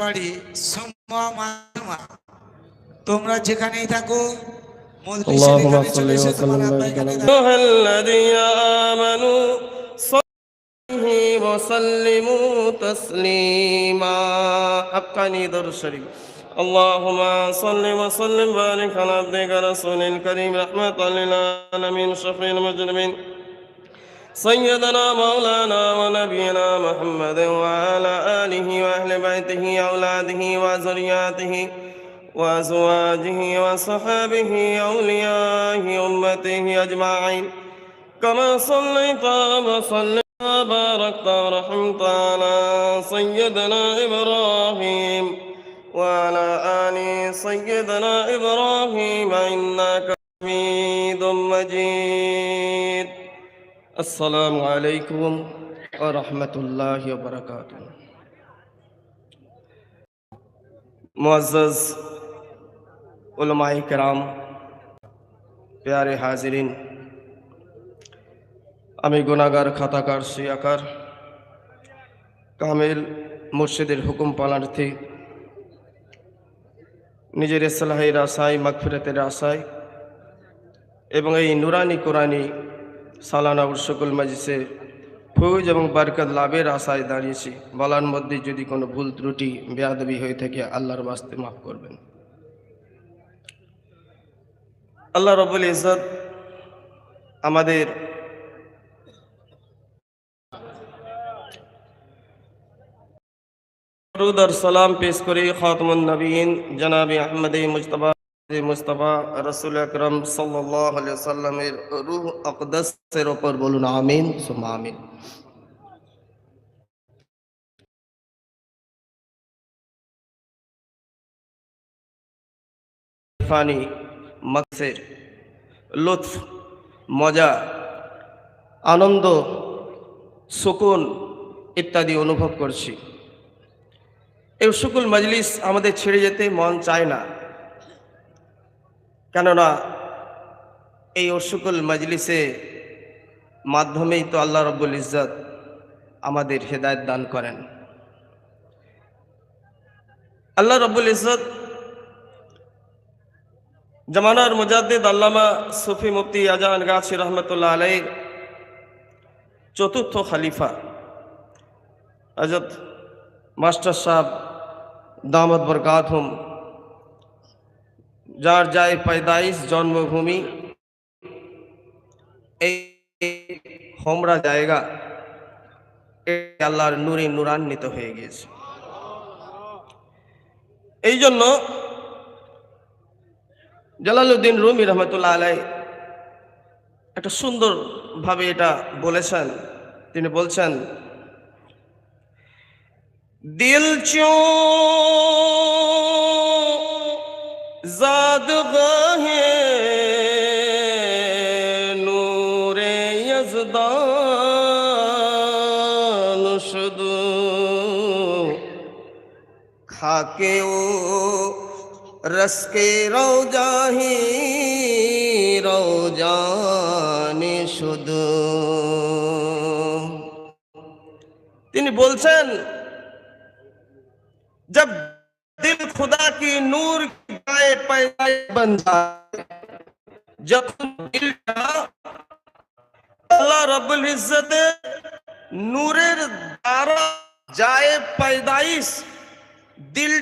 বাড়ি তোমরা যেখানেই থাকো اللهم صل وسلم وبارك على أيها الذين آمنوا صلوا وسلموا تسليما حقني در الشريف اللهم صل وسلم وبارك على عبدك رسول الكريم رحمة للعالمين شفيع المجرمين سيدنا مولانا ونبينا محمد وعلى آله وأهل بيته أولاده وذرياته وأزواجه وصحابه أولياء أمته أجمعين كما صليت وسلمت وباركت ورحمت على سيدنا إبراهيم وعلى آل سيدنا إبراهيم إنك حميد مجيد السلام عليكم ورحمة الله وبركاته मुअज़्ज़ज़ उलमाए किराम प्यारे हाजिरीन আমি গুনাহগার খাতাকার শিয়াকার কামিল মুর্শিদের হুকুম পালনার্থী নিজের ইসলাহের আশায় মাগফিরাতের আশায় এবং এই নুরানি কোরআনি সালানা উরসুকুল মজলিসে ফৌজ এবং বরকত লাভের আশায় দাঁড়িয়েছি। বলার মধ্যে যদি কোনো ভুল ত্রুটি বেয়াদবি হয়ে থাকে আল্লাহর ওয়াস্তে মাফ করবেন। আল্লাহ রাব্বুল ইজ্জত আমাদের দরুদ আর সালাম পেশ করে খাতমুন নবীন জনাবে আহমদে মুজতবা রাসূল আকরাম সাল্লাল্লাহু আলাইহি ওয়াসাল্লামের রূহ আকদাসের উপর বলুন আমিন সুম্মা আমিন। ফানি মকসের লুৎফ মজা আনন্দ সুকুন ইত্যাদি অনুভব করছি। এই উরসুকুল মজলিস আমাদের ছেড়ে যেতে মন চায় না, কেননা এই উরসুকুল মজলিসে মাধ্যমেই তো আল্লাহ রাব্বুল ইজ্জত আমাদের হেদায়েত দান করেন। আল্লাহ রাব্বুল ইজ্জত জামানার মুজাদ্দিদ আল্লামা সুফি মুফতি আজান গাছি রহমতুল্লাহ আলাইহির চতুর্থ খলিফা হযরত মাস্টার সাহেব দামত বরকাতহুম, যার যায় पैदाइश জন্মভূমি এই হোমরা জায়গা আল্লাহর নূরে নূরান্বিত হয়ে গেছে। এই জন্য জালালউদ্দিন রুমি রহমতুল্লাহ আলাইহি একটা সুন্দর ভাবে এটা বলেছেন। তিনি বলছেন, दिल चो ज़ादगाहे नूरे यज़दान शुद खाके ओ रस के रौजाही रौजाने शुद। তিনি বলছেন, जब दिल खुदा की नूर गाए पैदा बन जाए, जब दिल अल्लाह रब्बुल इज्जत नूरेर द्वारा जाए पैदाइश दिल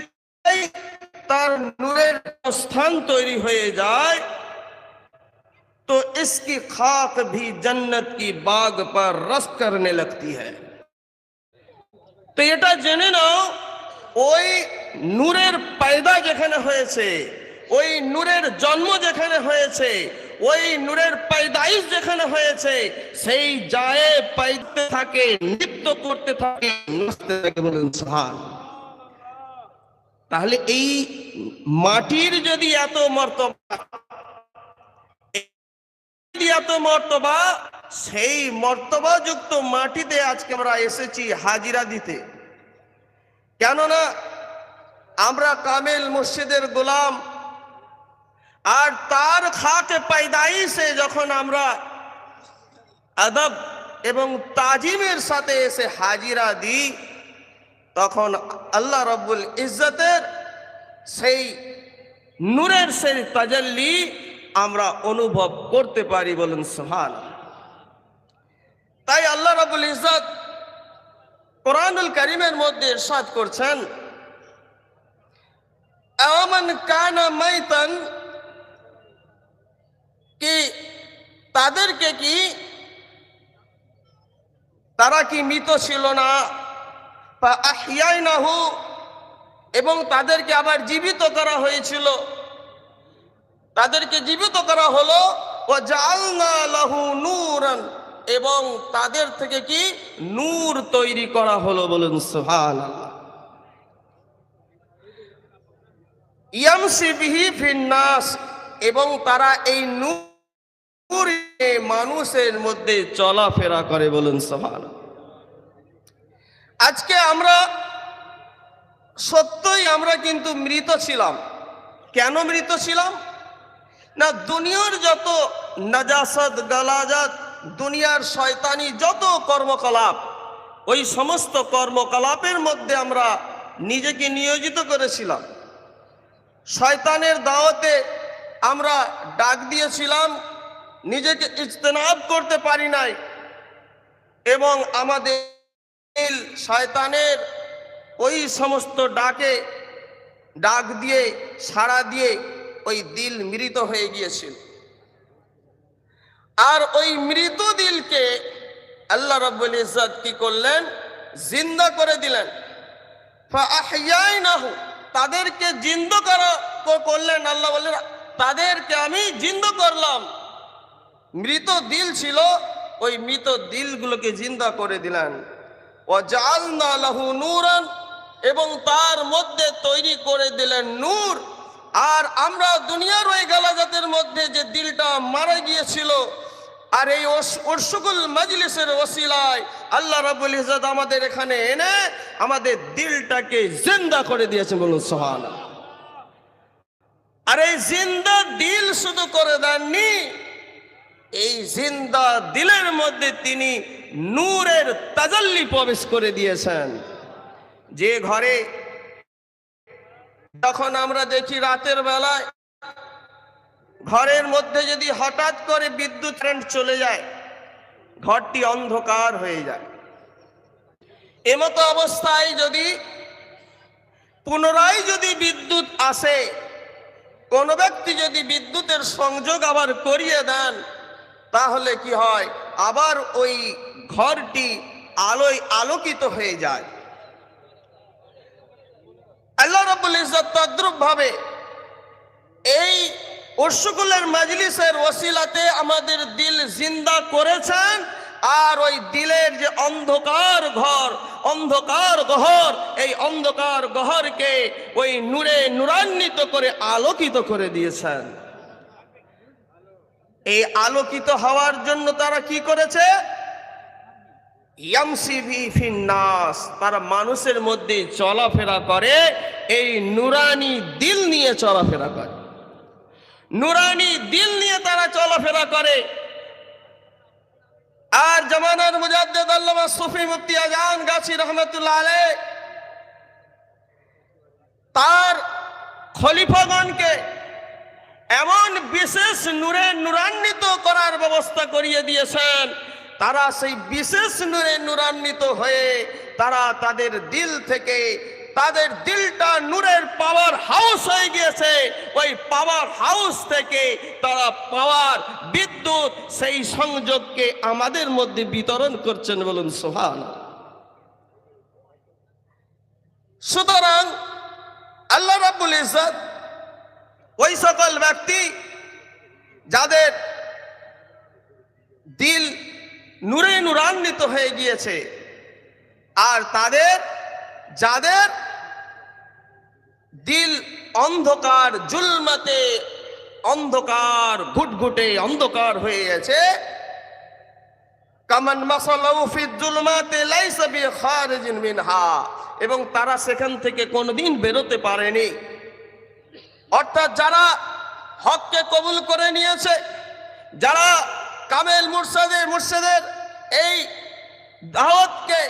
तार नूरेर स्थान तैरी हुए जाए तो इसकी खाक भी जन्नत की बाग पर रस करने लगती है। तो এটা জেনে নাও, ওই নূরের পয়দা যেখানে হয়েছে, ওই নূরের জন্ম যেখানে হয়েছে, ওই নূরের পয়দাইশ যেখানে হয়েছে, সেই যায় পাইতে থাকে, নৃত্য করতে থাকে, নাচতে থাকে। বলেন সুবহান। তাহলে এই মাটির যদি এত মর্তবা, সেই মর্তবাযুক্ত মাটিতে আজকে আমরা এসেছি হাজিরা দিতে। কেননা আমরা কামেল মুর্শিদের গোলাম, আর তার খাকে पैदाइशে যখন আমরা আদব এবং তাজিমের সাথে এসে হাজিরা দিই, তখন আল্লাহ রাব্বুল ইজ্জতের সেই নূরের সেই তাজাল্লি আমরা অনুভব করতে পারি, বলুন সুবহানাল্লাহ। তাই আল্লাহ রাব্বুল ইজ্জত কোরআনুল কারীমের মধ্যে ইরশাদ করছেন, আমান কানা মাইতান, কি তাদেরকে কি তারা কি মৃত ছিল না, ফা আহইয়াইনাহু, এবং তাদেরকে আবার জীবিত করা হয়েছিল, তাদেরকে জীবিত করা হলো, ওয়া জাআলনা লাহু নূরান, এবং তাদের থেকে কি নূর তৈরি করা হলো, বলুন সুবহানাল্লাহ। ইয়ামশি বিহি ফিন নাস, এবং তারা এই নূর মানুষের মধ্যে চলাফেরা করে, বলুন সুবহানাল্লাহ। আজকে আমরা সত্যই আমরা কিন্তু মৃত ছিলাম। কেন মৃত ছিলাম না, দুনিয়ার যত নাজাসাত গালাজাত, দুনিয়ার শয়তানি যত কর্মকলাপ, ওই সমস্ত কর্মকলাপের মধ্যে আমরা নিজেকে নিয়োজিত করেছিলাম। শয়তানের দাওয়াতে আমরা ডাক দিয়েছিলাম, নিজেকে ইজতেনাব করতে পারি নাই, এবং আমাদের শয়তানের ওই সমস্ত ডাক দিয়ে সাড়া দিয়ে ওই দিল মৃত হয়ে গিয়েছিল। আর ওই মৃত দিলকে আল্লাহ রাব্বুল ইজ্জত কি করলেন, জিন্দা করে দিলেন। ফাআহইয়াইনাহু, তাদেরকে জিন্দা করলেন। আল্লাহ বললেন, তাদেরকে আমি জিন্দা করলাম। মৃত দিল ছিল, ওই মৃত দিলগুলোকে জিন্দা করে দিলেন। ওয়া জাআলনা লাহু নূরান, এবং তার মধ্যে তৈরি করে দিলেন নূর। আর আমরা দুনিয়ার ওই গালাজাতের মধ্যে যে দিলটা মারা গিয়েছিল, আর এই উরসুকুল মাজলিসের ওসিলায় আল্লাহ রাব্বুল ইজ্জত আমাদের এখানে এনে আমাদের দিলটাকে জিন্দা করে দিয়েছেন, বলুন সুবহানাল্লাহ। আর এই জিন্দা দিল শুধু করে দেননি, এই জিন্দা দিলের মধ্যে তিনি নূরের তাজাল্লি প্রবেশ করে দিয়েছেন। যে ঘরে যখন আমরা দেখি রাতের বেলায় ঘরের মধ্যে যদি হঠাৎ করে বিদ্যুৎ কারেন্ট চলে যায়, ঘরটি অন্ধকার হয়ে যায়। এমতো অবস্থায় যদি পুনরায় যদি বিদ্যুৎ আসে, কোন ব্যক্তি যদি বিদ্যুতের সংযোগ আবার করিয়ে দেন, তাহলে কি হয়, আবার ওই ঘরটি আলোয় আলোকিত হয়ে যায়। আল্লাহ রাব্বুল ইজ্জত তদ্রূপ ভাবে এই উরসুকুলের মাজলিসের ওসিলাতে আমাদের দিল জিন্দা করেছেন। আর ওই দিলের যে অন্ধকার ঘর, অন্ধকার গহর, এই অন্ধকার গহরকে ওই নূরে নূরান্বিত করে আলোকিত করে দিয়েছেন। এই আলোকিত হওয়ার জন্য তারা কি করেছে, ইয়ামশি বিহি ফিন নাস, তারা মানুষের মধ্যে চলাফেরা করে, এই নূরানি দিল নিয়ে চলাফেরা করে, নূরানি দিল নিয়ে তারা চলাফেরা করে। আর জামানার মুজাদ্দিদ আল্লামা সুফি মুফতি আজান গাছি রহমাতুল্লাহ আলাইহ তার খলিফাগণকে এমন বিশেষ নূরে নূরান্বিত করার ব্যবস্থা করিয়ে দিয়েছেন, তারা সেই বিশেষ নূরে নূরান্বিত হয়ে তারা তাদের দিল থেকে, তাদের দিলটা নূরের পাওয়ার হাউস হয়ে গিয়েছে। ওই পাওয়ার হাউস থেকে তারা পাওয়ার বিদ্যুৎ সেই সংযোগকে আমাদের মধ্যে বিতরণ করছেন, বলুন সুবহানাল্লাহ। সুতরাং আল্লাহ রাব্বুল ইজ্জত ওই সকল ব্যক্তি যাদের দিল নূরে নূরান্বিত হয়ে গিয়েছে, আর যাদের দিল অন্ধকার জুলমাতে, অন্ধকার ঘুটঘুটে অন্ধকার হয়ে গেছে, কামান মাসালাউ ফি যুলমাতি লাইসা বিখারিজিন মিনহা, এবং তারা সেখান থেকে কোনোদিন বেরোতে পারেনি। অর্থাৎ যারা হককে কবুল করে নিয়েছে, যারা কামেল মুর্শিদের এই দাওয়াতকে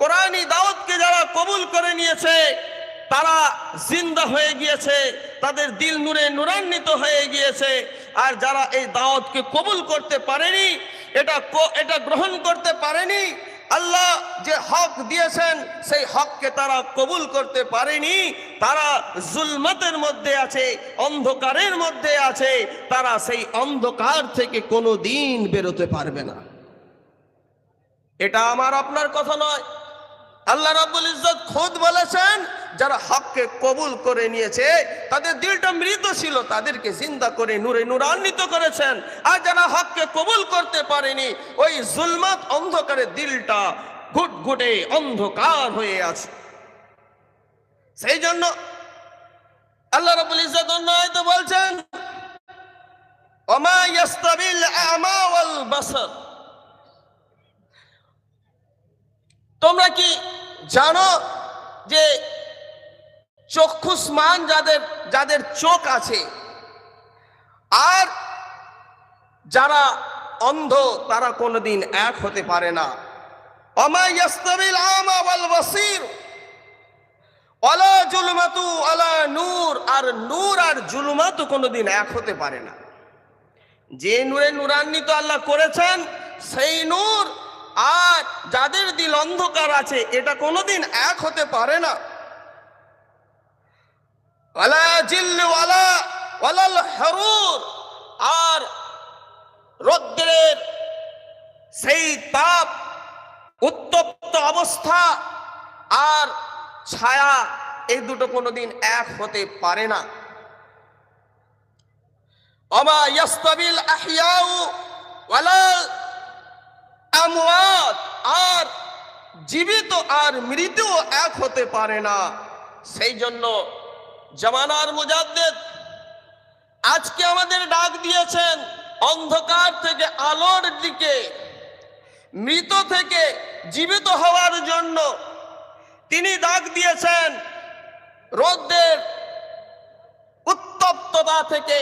কোরআনী দাওয়াতকে যারা কবুল করে নিয়েছে তারা জিন্দা হয়ে গিয়েছে, তাদের দিল নূরে নূরান্বিত হয়ে গিয়েছে। আর যারা এই দাওয়াতকে কবুল করতে পারেনি, এটা গ্রহণ করতে পারেনি, আল্লাহ যে হক দিয়েছেন সেই হককে তারা কবুল করতে পারেনি, তারা জুলমতের মধ্যে আছে, অন্ধকারের মধ্যে আছে, তারা সেই অন্ধকার থেকে কোনো দিন বেরোতে পারবে না। এটা আমার আপনার কথা নয়, আল্লাহ রাব্বুল ইজ্জত খুদ বলেছেন যারা হককে কবুল করে নিয়েছে তাদের দিলটা মৃত ছিল, তাদেরকে জিন্দা করে নূরে নূরান্বিত করেছেন। আর যারা হককে কবুল করতে পারেনি ওই জুলমাত অন্ধকারে দিলটা ঘুটঘুটে অন্ধকার হয়ে আছে। সেই জন্য আল্লাহ রাব্বুল ইজ্জত অন্য আয়াতে বলছেন ওমা ইয়াস্তাবিল আ'মা ওয়াল বাসার। তোমরা কি জানো যে চক্ষুষ্মান যাদের চোখ আছে আর যারা অন্ধ তারা কোনোদিন এক হতে পারে না। ওমা ইয়াস্তাবিল আ'মা ওয়াল বাসীর ওয়ালা জুলমাতু আলা নূর। আর নূর আর জুলমাত কোনোদিন এক হতে পারে না। যে নূরে নূরান্বিত আল্লাহ করেছেন সেই নূর আর যাদের দিল অন্ধকার আছে এটা কোনোদিন এক হতে পারে না। ওয়ালা জিল্লু ওয়ালাল হারুর। আর রৌদ্রের সেই তাপ, উত্তপ্ত অবস্থা আর ছায়া এই দুটো কোনোদিন এক হতে পারে না। ওমা ইয়াস্তাবিল আহইয়াউ ওয়ালাল আমওয়াত। আর জীবিত আর মৃত এক হতে পারে না। সেই জন্য জামানার মুজাদ্দিদ আজকে আমাদের ডাক দিয়েছেন অন্ধকার থেকে আলোর দিকে, মৃত থেকে জীবিত হওয়ার জন্য। তিনি ডাক দিয়েছেন রোদের উত্তপ্ততা থেকে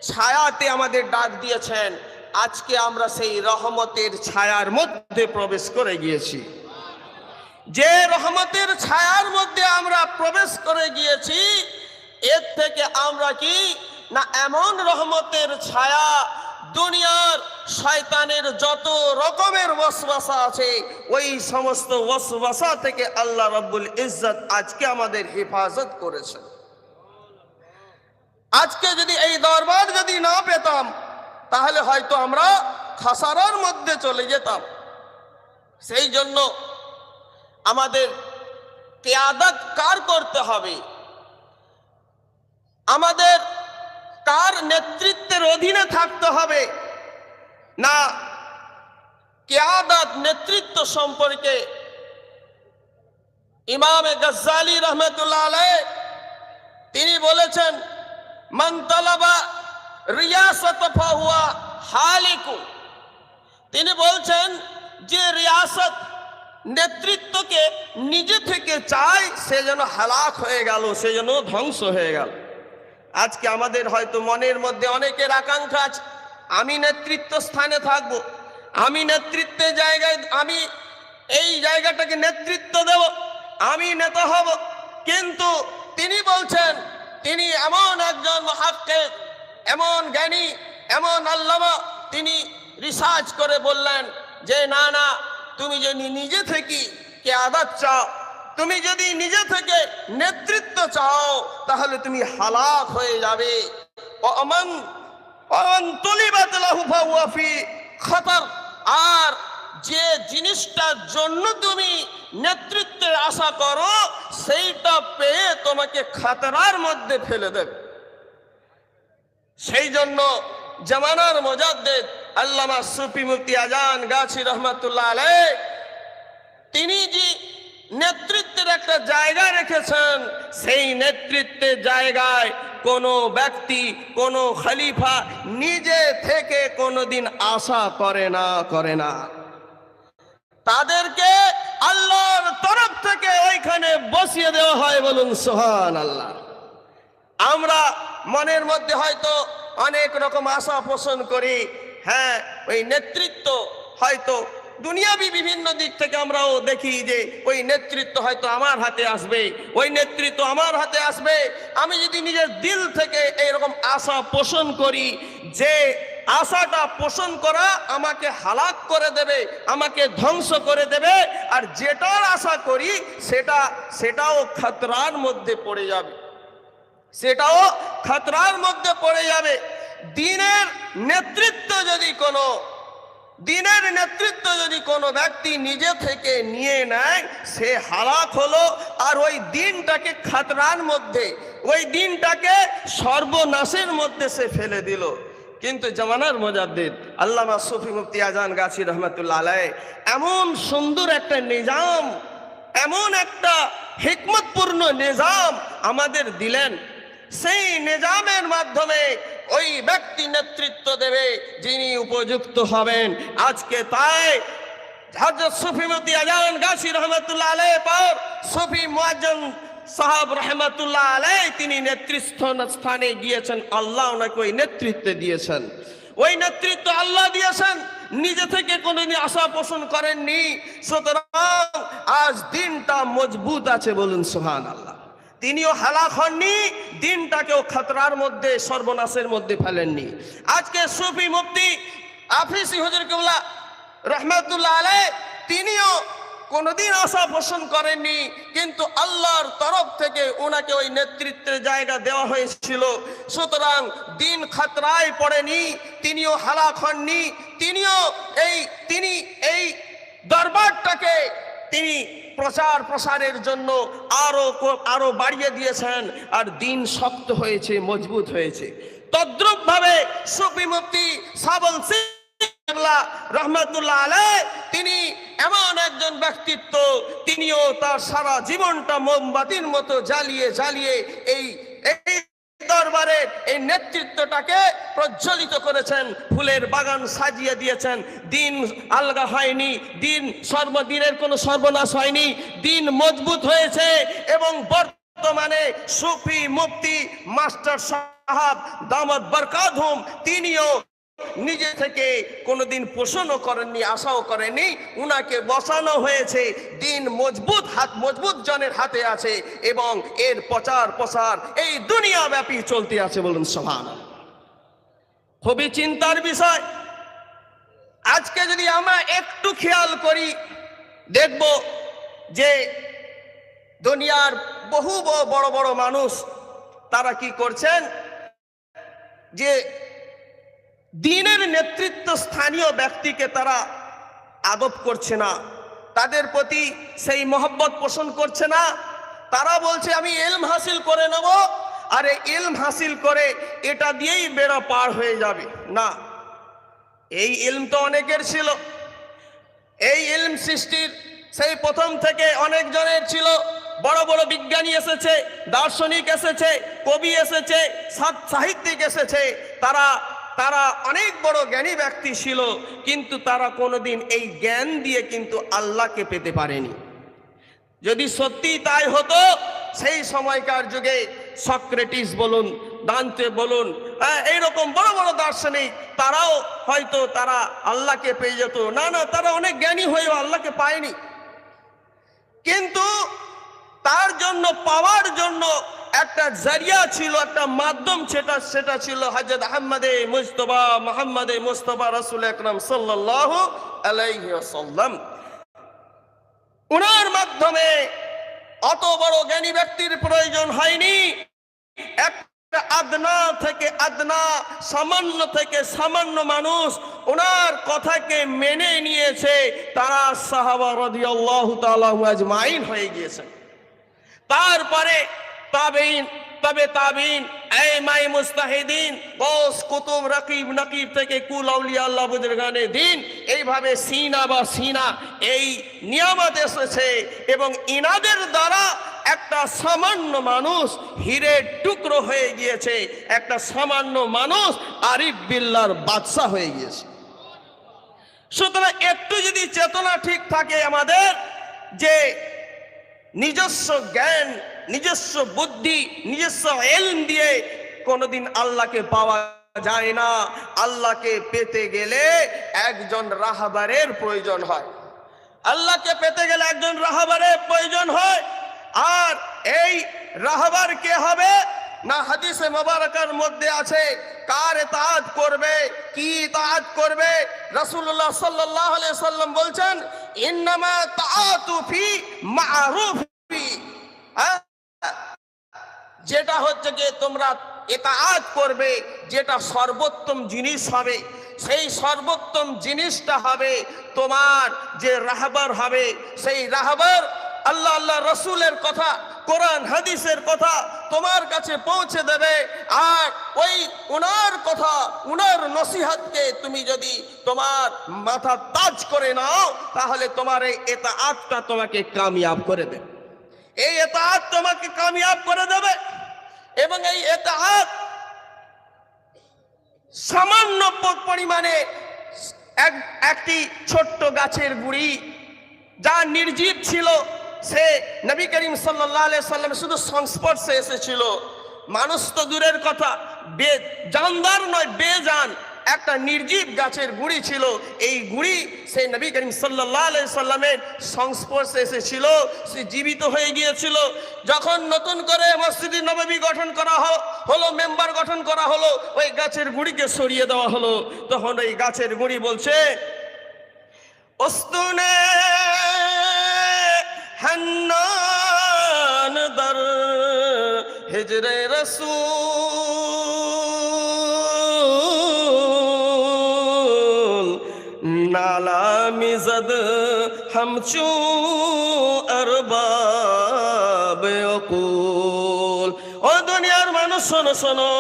ছায়াতে আমাদের ডাক দিয়েছেন। আজকে আমরা সেই রহমতের ছায়ার মধ্যে প্রবেশ করে গিয়েছি। যে রহমতের ছায়ার মধ্যে আমরা প্রবেশ করে গিয়েছি এর থেকে আমরা কি না এমন রহমতের ছায়া, দুনিয়ার শয়তানের যত রকমের ওয়াসওয়াসা আছে ওই সমস্ত ওয়াসওয়াসা থেকে আল্লাহ রাব্বুল ইজ্জত আজকে আমাদের হেফাজত করেছেন। আজকে যদি এই দরবার যদি না পেতাম তাহলে হয়তো আমরা খাসারার মধ্যে চলে যেতাম। সেই জন্য আমাদের কিয়াদত কার করতে হবে, আমাদের কার নেতৃত্বের অধীনে থাকতে হবে না। কিয়াদত নেতৃত্ব সম্পর্কে ইমামে গজ্জালি রহমতুল্লাহ আলাইহি তিনি বলেছেন মান তালাবা রিয়াসত ফাহুয়া হালিকু। তিনি বলছেন যে রিয়াসত নেতৃত্বকে নিজে থেকে চায় সে যেন হালাক হয়ে গেল, সে যেন ধ্বংস হয়ে গেল। আজকে আমাদের হয়তো মনের মধ্যে অনেকের আকাঙ্ক্ষা আছে আমি নেতৃত্ব স্থানে থাকব, আমি নেতৃত্বের জায়গায়, আমি এই জায়গাটাকে নেতৃত্ব দেব, আমি নেতা হব। কিন্তু তিনি বলছেন তিনি এমন একজন মুহাক্কিক, এমন জ্ঞানী, এমন আল্লামা, তিনি রিসার্চ করে বললেন যে না না, তুমি যদি নিজে থেকে কিয়াদত চাও, তুমি যদি নিজে থেকে নেতৃত্ব চাও তাহলে তুমি হালাক হয়ে যাবে। আর যে জিনিসটার জন্য তুমি নেতৃত্বের আশা করো সেইটা পেয়ে তোমাকে খাতরার মধ্যে ফেলে দেবে। সেই জন্য জামানার মুজাদ্দিদ আল্লামা সুফি মুফতি আজান গাছি রহমাতুল্লাহ আলাইহি তিনি যে নেতৃত্বের একটা জায়গা রেখেছেন সেই নেতৃত্বের জায়গায় কোনো ব্যক্তি, কোনো খলিফা নিজে থেকে কোনোদিন আশা করে না। তাদেরকে আল্লাহর তরফ থেকে ওইখানে বসিয়ে দেওয়া হয়। বলুন সুবহানাল্লাহ। আমরা মনের মধ্যে হয়তো অনেক রকম আশা পোষণ করি, হ্যাঁ ওই নেতৃত্ব হয়তো দুনিয়াবি বিভিন্ন দিক থেকে আমরাও দেখি যে ওই নেতৃত্ব হয়তো আমার হাতে আসবে, ওই নেতৃত্ব আমার হাতে আসবে। আমি যদি নিজের দিল থেকে এইরকম আশা পোষণ করি, যে আশাটা পোষণ করা আমাকে হালাক করে দেবে, আমাকে ধ্বংস করে দেবে, আর যেটার আশা করি সেটাও খতরার মধ্যে পড়ে যাবে, সেটাও খতরার মধ্যে পড়ে যাবে। দিনের নেতৃত্ব যদি কোনো ব্যক্তি নিজে থেকে নিয়ে নেয়, সে হালাক হলো, আর ওই দিনটাকে খতরার মধ্যে, ওই দিনটাকে সর্বনাশের মধ্যে সে ফেলে দিল। কিন্তু জামানার মুজাদ্দিদ আল্লামা সুফি মুফতি আজান গাছি রহমতুল্লাহ আলাইহি এমন সুন্দর একটা নিজাম, এমন একটা হিকমতপূর্ণ নিজাম আমাদের দিলেন। সেই নিজামের মাধ্যমে ওই ব্যক্তি নেতৃত্ব দেবে যিনি উপযুক্ত হবেন। আজকে তাই হযরত সুফি মুফতি আজান গাছি রহমতুল্লাহ আলাইহি পর সুফি মুয়াজ্জিন সাহাব রহমতুল্লাহ আলাইহি তিনি নেতৃত্ব স্থানে গিয়েছেন। আল্লাহ ওনাকে ওই নেতৃত্ব দিয়েছেন, ওই নেতৃত্ব আল্লাহ দিয়েছেন, নিজে থেকে কোনোদিন আশা পোষণ করেননি। সুতরাং আজ দিনটা মজবুত আছে, বলুন সুবহানাল্লাহ। তিনিও হালাক হননি, দিনটাকেও খতরার মধ্যে, সর্বনাশের মধ্যে ফেলেননি। আজকে সুফি মুফতি আফিসি হুজুর কিবলা রহমতুল্লাহ আলাইহি তিনিও কোনোদিন আশা পোষণ করেননি, কিন্তু আল্লাহর তরফ থেকে ওনাকে ওই নেতৃত্বের জায়গা দেওয়া হয়েছিল। সুতরাং দিন খতরায় পড়েনি, তিনিও হালাক হননি। তিনি এই দরবারটাকে তিনি প্রসারের জন্য আরো বাড়িয়ে দিয়েছেন, আর দিন শক্ত হয়েছে, মজবুত হয়েছে। তদ্রুপ ভাবে সুফি মুফতি সাবল রহমতুল্লাহ আলাইহি তিনি এমন একজন ব্যক্তিত্ব, তিনিও তার সারা জীবনটা মোমবাতির মতো জ্বালিয়ে এই দরবারের এই নেতৃত্বটাকে প্রজ্বলিত করেছেন, ফুলের বাগান সাজিয়ে দিয়েছেন। দিন আলগা হয়নি, দিনের কোনো সর্বনাশ হয়নি, দিন মজবুত হয়েছে। এবং বর্তমানে সুফি মুফতি মাস্টার সাহেব দামাত বরকাতুহুম তিনিও নিজে থেকে কোনোদিন পোষণও করেননি, আশাও করেননি, উনাকে বসানো হয়েছে। দিন মজবুত জনের হাতে আছে, এবং এর প্রসার এই দুনিয়া ব্যাপী চলতে আছে, বলুন সুবহানাল্লাহ। খুবই চিন্তার বিষয়। আজকে যদি আমরা একটু খেয়াল করি, দেখব যে দুনিয়ার বহু বড় বড় মানুষ তারা কি করছেন, যে দিনের নেতৃত্ব স্থানীয় ব্যক্তিকে তারা আদব করছে না, তাদের প্রতি সেই মহব্বত পোষণ করছে না। তারা বলছে আমি ইলম হাসিল করে নেব, আর এই ইলম হাসিল করে এটা দিয়েই বেড়া পার হয়ে যাবে। না, এই ইলম তো অনেকের ছিল, এই ইলম সৃষ্টির সেই প্রথম থেকে অনেক জনের ছিল। বড় বড় বিজ্ঞানী এসেছে, দার্শনিক এসেছে, কবি এসেছে, সাহিত্যিক এসেছে, তারা অনেক বড় জ্ঞানী ব্যক্তি ছিল, কিন্তু তারা কোনোদিন এই জ্ঞান দিয়ে কিন্তু আল্লাহকে পেতে পারেনি। যদি সত্যি তাই হতো, সেই সময়কার যুগে সক্রেটিস বলুন, দান্তে বলুন, এইরকম বড় বড় দার্শনিক তারাও হয়তো তারা আল্লাহকে পেয়ে যেত। না, তারা অনেক জ্ঞানী হয়েও আল্লাহকে পায়নি। কিন্তু তার জন্য, পাওয়ার জন্য একটা জরিয়া ছিল, একটা মাধ্যম, সেটা ছিল হযরত মুহাম্মদে মুস্তাফা রাসূল আকরাম সাল্লাল্লাহু আলাইহি ওয়াসাল্লাম। উনার মাধ্যমে অত বড় জ্ঞানী ব্যক্তির প্রয়োজন হয়নি। একটা আদনা থেকে আদনা, সামান্য থেকে সামান্য মানুষ ওনার কথাকে মেনে নিয়েছে, তারা সাহাবা রাদিয়াল্লাহু তাআলা আজমাইন হয়ে গিয়েছে। তারপরে তাবেঈন, তাবেঈন, আইমাই মুস্তাহিদিন, গৌস, কুতুব, রকিব, নকিব থেকে কুল আউলিয়া আল্লাহ বুজুর্গানে দিন, এইভাবে সিনা এই নিয়ামত এসেছে। এবং ইনাদের দ্বারা একটা সামান্য মানুষ হীরের টুকরো হয়ে গিয়েছে, একটা সামান্য মানুষ আরিফ বিল্লাহর বাদশা হয়ে গিয়েছে। সুতরাং একটু যদি চেতনা ঠিক থাকে আমাদের, যে নিজস্ব জ্ঞান, নিজস্ব বুদ্ধি, নিজস্ব ইলম দিয়ে কোনোদিন আল্লাহকে পাওয়া যায় না। আল্লাহকে পেতে গেলে একজন রাহবারের প্রয়োজন হয়। আল্লাহকে পেতে গেলে একজন রাহবারের প্রয়োজন হয়। আর এই রাহবার কে হবে না, হাদিসে মোবারকার মধ্যে আছে কার ইতাআত করবে, কি ইতাআত করবে। রাসূলুল্লাহ সাল্লাল্লাহু আলাইহি সাল্লাম বলছেন ইন্নামা তাআতু ফি মা'রুফি, যেটা হচ্ছে যে তোমরা ইতাআত করবে, যেটা সর্বোত্তম জিনিস হবে, সেই সর্বোত্তম জিনিসটা হবে তোমার যে রাহবার হবে, সেই রাহবার আল্লাহ আল্লাহ রসুলের কথা, কোরআন হাদিসের কথা তোমার কাছে পৌঁছে দেবে। আর ওই উনার কথা, উনার নসিহতকে তুমি যদি তোমার মাথা তাজ করে নাও, তাহলে তোমার এই ইতাআতটা তোমাকে কামিয়াব করে দেবে। এই ইতাআত তোমাকে কামিয়াব করে দেবে। এবং এই ইতাআত সামান্য পরিমাণে একটি ছোট্ট গাছের গুড়ি যা নির্জীব ছিল, সে নবী করিম সাল্লাল্লাহু আলাইহি সাল্লাম শুধু সংস্পর্শে এসেছিল। মানুষ তো দূরের কথা, জানদার নয়, বেজান একটা নির্জীব গাছের গুড়ি ছিল। এই গুড়ি সেই নবী করিম সাল্লাল্লাহু আলাইহি সাল্লামের সংস্পর্শে এসেছিল, সে জীবিত হয়ে গিয়েছিল। যখন নতুন করে মসজিদে নববী গঠন করা হলো, মেম্বার গঠন করা হলো, ওই গাছের গুড়িকে সরিয়ে দেওয়া হলো। তখন এই গাছের গুড়ি বলছে ওস্তুনে হান্নান দর হিজরে রসূল নালা মিজদ হামচু আরবাব অকুল। ও দুনিয়ার মানুষ শোনো শোনো,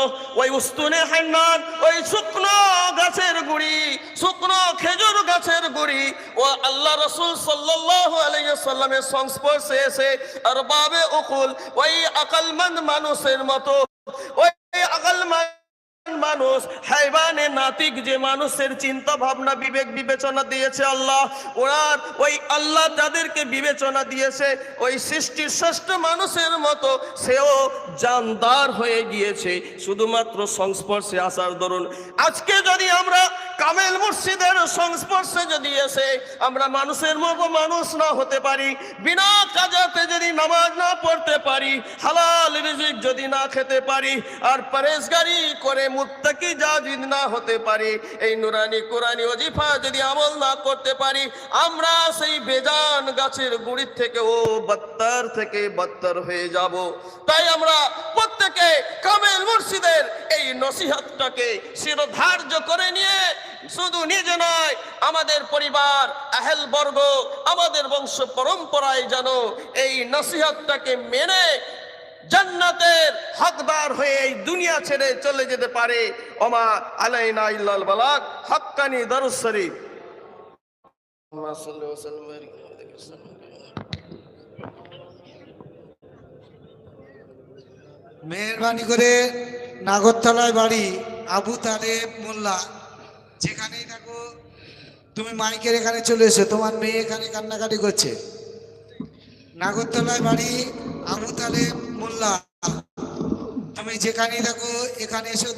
ওই উস্তুনে হান্নান, ওই শুকনো গাছের গুড়ি, শুকনো খেজুর গাছের গুড়ি, ও আল্লাহ রসুল সাল্লাল্লাহু আলাইহি সাল্লামের সংস্পর্শে এসে আরবাবে উকুল, ওই আকলমন্দ মানুষের মতো, ওই আকলমন্দ মানুষ, হাইওয়ানে নাতিক যে মানুষের চিন্তা ভাবনা বিবেক বিবেচনা দিয়েছে আল্লাহ, ওনার ওই আল্লাহ যাদেরকে বিবেচনা দিয়েছে, ওই সৃষ্টির শ্রেষ্ঠ মানুষের মতো সেও জানদার হয়ে গিয়েছে শুধুমাত্র সংস্পর্শে আসার দরুন। আজকে যদি আমরা কামেল মুর্শিদের সংস্পর্শে যদি এসে আমরা মানুষের মতো মানুষ না হতে পারি, বিনা কাজাতে যদি নামাজ না পড়তে পারি, হালাল রিজিক যদি না খেতে পারি, আর পরেশগারি করে মুত্তাকি যদি না হতে পারি, এই নুরানি কোরআনি ওজিফা যদি আমল না করতে পারি, আমরা সেই বেজান গাছের গুড়ির থেকে ও বত্তর থেকে বত্তর হয়ে যাব। তাই আমরা প্রত্যেকে কামেল মুর্শিদের এই নসিহতটাকে শিরোধার্য করে নিয়ে শুধু নিজে নয়, আমাদের পরিবার, আহেল বর্গ, আমাদের বংশ পরম্পরায় যেন এই নসিহতটাকে মেনে জান্নাতের হকদার হয়ে এই দুনিয়া ছেড়ে চলে যেতে পারে। ওমা আলাইনা ইল্লাল বালাগ। হাক্কানি দারুস শরীফ। মেহরবানি করে নাগরতলায় বাড়ি আবু তালেব মোল্লা, যেখানেই থাকো তুমি মাইকের এখানে চলে এসো, তোমার মেয়ে এখানে কান্নাকাটি করছে। নাগরতলায় বাড়ি আবু তালেব মোল্লা, তুমি যেখানেই থাকো এখানে এসো।